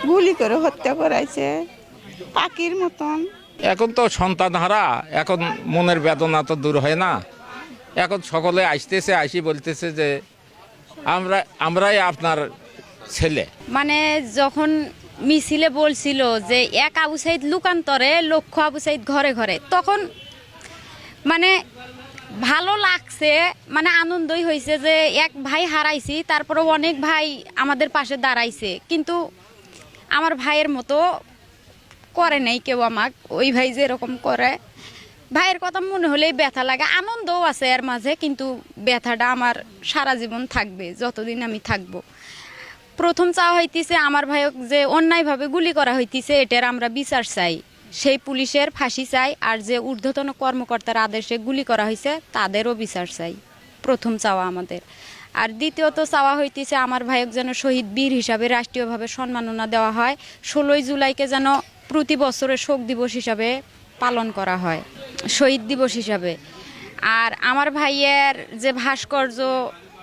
গুলি করে হত্যা করাইছে পাখির মতন। এখন তো সন্তান হারা, এখন মনের বেদনা তো দূর হয় না। এখন সকলে আসতেছে, আসি বলতেছে যে আমরাই আপনার ছেলে। মানে যখন মিছিলে বলছিল যে এক আবু সাইদ লুকান্তরে লক্ষ আবু সাইদ ঘরে ঘরে, তখন মানে ভালো লাগছে, মানে আনন্দই হয়েছে যে এক ভাই হারাইছি, তারপরে অনেক ভাই আমাদের পাশে দাঁড়াইছে। কিন্তু আমার ভাইয়ের মতো করে নাই কেউ আমাকে, ওই ভাই যেরকম করে। ভাইয়ের কথা মনে হলেই ব্যথা লাগে, আনন্দও আছে এর মাঝে, কিন্তু ব্যথাটা আমার সারা জীবন থাকবে যতদিন আমি থাকবো। প্রথম চাওয়া হইতেছে আমার ভাইক যে অন্যায়ভাবে গুলি করা হইতেছে, এটার আমরা বিচার চাই, সেই পুলিশের ফাঁসি চাই। আর যে ঊর্ধ্বতন কর্মকর্তার আদেশে গুলি করা হয়েছে তাদেরও বিচার চাই, প্রথম চাওয়া আমাদের। আর দ্বিতীয়ত চাওয়া হইতেছে আমার ভাইক যেন শহীদ বীর হিসাবে রাষ্ট্রীয়ভাবে সম্মাননা দেওয়া হয়। 16ই জুলাইকে যেন প্রতি বছরের শোক দিবস হিসাবে পালন করা হয়, শহীদ দিবস হিসাবে। আর আমার ভাইয়ের যে ভাস্কর্য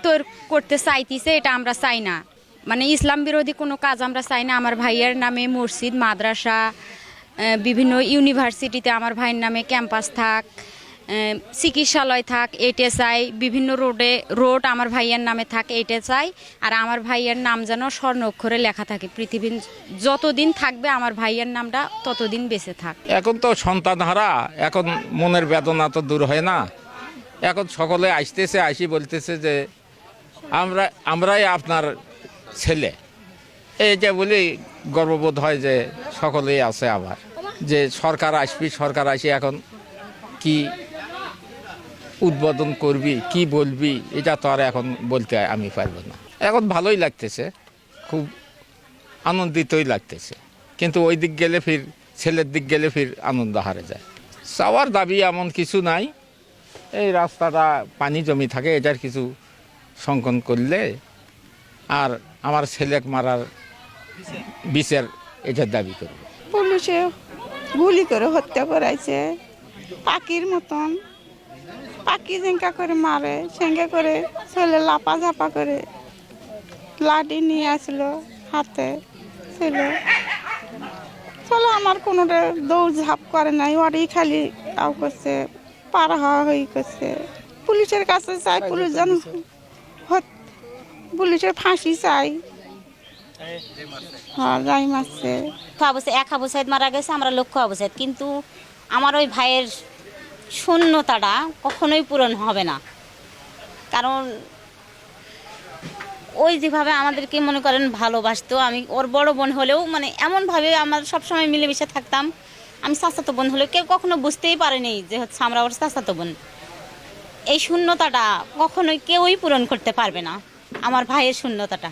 তৈরি করতে চাইতেছে, এটা আমরা চাই না। মানে ইসলাম বিরোধী কোনো কাজ আমরা চাই না। আমার ভাইয়ের নামে মসজিদ, মাদ্রাসা, বিভিন্ন ইউনিভার্সিটিতে আমার ভাইয়ের নামে ক্যাম্পাস থাক, চিকিৎসালয় থাক, এটা চাই। বিভিন্ন রোড আমার ভাইয়ের নামে থাক, এটা চাই। আর আমার ভাইয়ের নাম যেন স্বর্ণ অক্ষরে লেখা থাকে, পৃথিবীর যতদিন থাকবে আমার ভাইয়ের নামটা ততদিন বেঁচে থাক। এখন তো সন্তান হারা, এখন মনের বেদনা তো দূর হয় না। এখন সকলে আসতেছে, আসি বলতেছে যে আমরাই আপনার ছেলে। এই যে বলি গর্ববোধ হয় যে সকলেই আছে। আবার যে সরকার সরকার আসি এখন কি উদ্বোধন করবি, কি বলবি, এটা তো আর এখন বলতে আমি পারবো না। এখন ভালোই লাগতেছে, খুব আনন্দিতই লাগতেছে। কিন্তু ওই দিক গেলে ফির ছেলের দিক গেলে ফির আনন্দ হারে যায়। চাওয়ার দাবি এমন কিছু নাই। এই রাস্তাটা পানি জমি থাকে, এটার কিছু সংকন করলে আর আমার ছেলেক মারার বিচার এটার দাবি করবে। পুলিশে গুলি করে হত্যা করাইছে পাখির মতন। পাখি যেঙ্কা করে মারে সেঙ্কা করে ছেলে লাপা ঝাপা করে লাঠি নিয়ে আসলো হাতে ছেলে। চলো আমার কোনোটা দৌড় ঝাঁপ করে নাই, ওরই খালি তাও করছে, পার হওয়া হয়ে করছে। পুলিশের কাছে চাই, পুলিশ যেন পুলিশের ফাঁসি চাই। হ্যাঁ, যাই মারছে। এক আবু সাইদ মারা গেছে, আমরা লক্ষ আবু সাইদ, কিন্তু আমার ওই ভাইয়ের শূন্যতাটা কখনোই পূরণ হবে না। কারণ ওই যেভাবে আমাদেরকে মনে করেন ভালোবাসতো, আমি ওর বড় বোন হলেও মানে এমনভাবে আমরা সবসময় মিলেমিশে থাকতাম। আমি চাচাতো বোন হলেও কেউ কখনো বুঝতেই পারেনি যে হচ্ছে আমরা ওর চাচাতো বোন। এই শূন্যতাটা কখনোই কেউই পূরণ করতে পারবে না, আমার ভাইয়ের শূন্যতাটা।